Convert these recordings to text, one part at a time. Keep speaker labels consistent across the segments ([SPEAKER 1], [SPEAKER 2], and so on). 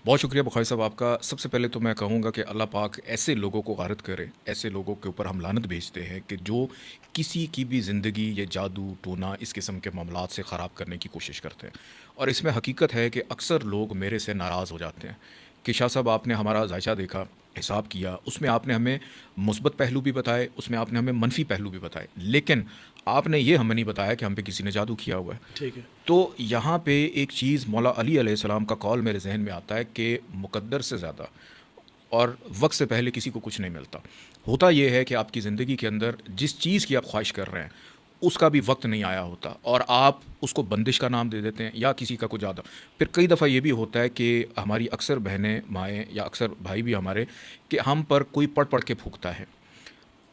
[SPEAKER 1] بہت شکریہ بخاری صاحب آپ کا. سب سے پہلے تو میں کہوں گا کہ اللہ پاک ایسے لوگوں کو غارت کرے، ایسے لوگوں کے اوپر ہم لعنت بھیجتے ہیں کہ جو کسی کی بھی زندگی یا جادو ٹونا اس قسم کے معاملات سے خراب کرنے کی کوشش کرتے ہیں. اور اس میں حقیقت ہے کہ اکثر لوگ میرے سے ناراض ہو جاتے ہیں کہ شاہ صاحب آپ نے ہمارا ذائچہ دیکھا، حساب کیا، اس میں آپ نے ہمیں مثبت پہلو بھی بتائے، اس میں آپ نے ہمیں منفی پہلو بھی بتائے، لیکن آپ نے یہ ہمیں نہیں بتایا کہ ہم پہ کسی نے جادو کیا ہوا ہے.
[SPEAKER 2] ٹھیک ہے.
[SPEAKER 1] تو یہاں پہ ایک چیز مولا علی علیہ السلام کا قول میرے ذہن میں آتا ہے کہ مقدر سے زیادہ اور وقت سے پہلے کسی کو کچھ نہیں ملتا. ہوتا یہ ہے کہ آپ کی زندگی کے اندر جس چیز کی آپ خواہش کر رہے ہیں اس کا بھی وقت نہیں آیا ہوتا اور آپ اس کو بندش کا نام دے دیتے ہیں یا کسی کا کچھ زیادہ. پھر کئی دفعہ یہ بھی ہوتا ہے کہ ہماری اکثر بہنیں مائیں یا اکثر بھائی بھی ہمارے کہ ہم پر کوئی پڑھ پڑھ کے پھونکتا ہے،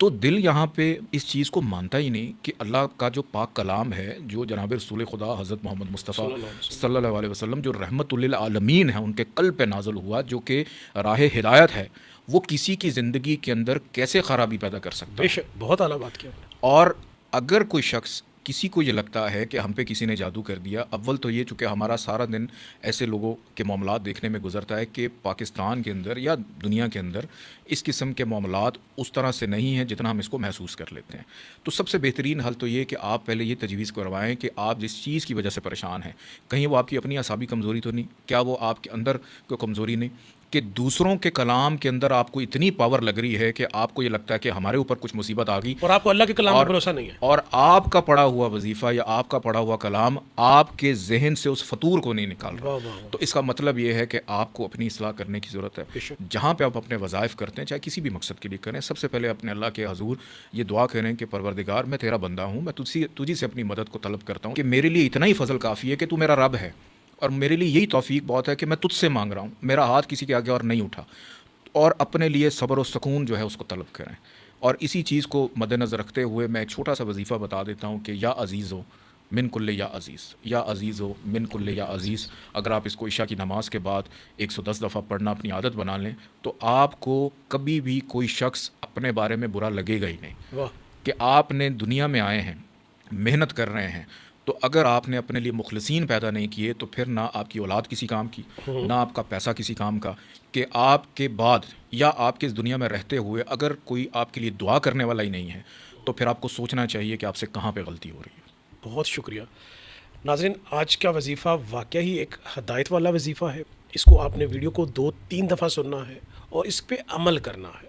[SPEAKER 1] تو دل یہاں پہ اس چیز کو مانتا ہی نہیں کہ اللہ کا جو پاک کلام ہے، جو جناب رسول خدا حضرت محمد مصطفیٰ
[SPEAKER 2] صلی اللہ علیہ وسلم.
[SPEAKER 1] صلی اللہ علیہ وسلم جو رحمت للعالمین ہیں ان کے قلب پہ نازل ہوا، جو کہ راہ ہدایت ہے، وہ کسی کی زندگی کے اندر کیسے خرابی پیدا کر سکتا
[SPEAKER 2] بے
[SPEAKER 1] ہے.
[SPEAKER 2] شک بہت اعلیٰ بات کیا آپ نے.
[SPEAKER 1] اور اگر کوئی شخص کسی کو یہ لگتا ہے کہ ہم پہ کسی نے جادو کر دیا، اول تو یہ چونکہ ہمارا سارا دن ایسے لوگوں کے معاملات دیکھنے میں گزرتا ہے کہ پاکستان کے اندر یا دنیا کے اندر اس قسم کے معاملات اس طرح سے نہیں ہیں جتنا ہم اس کو محسوس کر لیتے ہیں. تو سب سے بہترین حل تو یہ کہ آپ پہلے یہ تجویز کروائیں کہ آپ جس چیز کی وجہ سے پریشان ہیں، کہیں وہ آپ کی اپنی اعصابی کمزوری تو نہیں، کیا وہ آپ کے اندر کوئی کمزوری نہیں کہ دوسروں کے کلام کے اندر آپ کو اتنی پاور لگ رہی ہے کہ آپ کو یہ لگتا ہے کہ ہمارے اوپر کچھ مصیبت آ گئی
[SPEAKER 2] اور آپ کو اللہ کے کلام
[SPEAKER 1] اور
[SPEAKER 2] پر بھروسہ نہیں ہے.
[SPEAKER 1] اور آپ کا پڑھا ہوا وظیفہ یا آپ کا پڑھا ہوا کلام آپ کے ذہن سے اس فطور کو نہیں نکال رہا.
[SPEAKER 2] واہ واہ واہ.
[SPEAKER 1] تو اس کا مطلب یہ ہے کہ آپ کو اپنی اصلاح کرنے کی ضرورت ہے.
[SPEAKER 2] بے شک.
[SPEAKER 1] جہاں پہ آپ اپنے وظائف کرتے ہیں، چاہے کسی بھی مقصد کے لیے کریں، سب سے پہلے اپنے اللہ کے حضور یہ دعا کریں کہ پروردگار میں تیرا بندہ ہوں، میں تجھی سے اپنی مدد کو طلب کرتا ہوں کہ میرے لیے اتنا ہی فضل کافی ہے کہ تو میرا رب ہے، اور میرے لیے یہی توفیق بہت ہے کہ میں تجھ سے مانگ رہا ہوں، میرا ہاتھ کسی کے آگے اور نہیں اٹھا. اور اپنے لیے صبر و سکون جو ہے اس کو طلب کریں. اور اسی چیز کو مد نظر رکھتے ہوئے میں ایک چھوٹا سا وظیفہ بتا دیتا ہوں کہ یا عزیز ہو من کل یا عزیز، یا عزیز ہو من کل یا عزیز. اگر آپ اس کو عشاء کی نماز کے بعد 110 دفعہ پڑھنا اپنی عادت بنا لیں تو آپ کو کبھی بھی کوئی شخص اپنے بارے میں برا لگے گا ہی نہیں.
[SPEAKER 2] واہ.
[SPEAKER 1] کہ آپ نے دنیا میں آئے ہیں، محنت کر رہے ہیں، تو اگر آپ نے اپنے لیے مخلصین پیدا نہیں کیے تو پھر نہ آپ کی اولاد کسی کام کی، نہ آپ کا پیسہ کسی کام کا، کہ آپ کے بعد یا آپ کے اس دنیا میں رہتے ہوئے اگر کوئی آپ کے لیے دعا کرنے والا ہی نہیں ہے تو پھر آپ کو سوچنا چاہیے کہ آپ سے کہاں پہ غلطی ہو رہی ہے.
[SPEAKER 2] بہت شکریہ. ناظرین، آج کا وظیفہ واقعی ہی ایک ہدایت والا وظیفہ ہے. اس کو آپ نے ویڈیو کو 2-3 دفعہ سننا ہے اور اس پہ عمل کرنا ہے.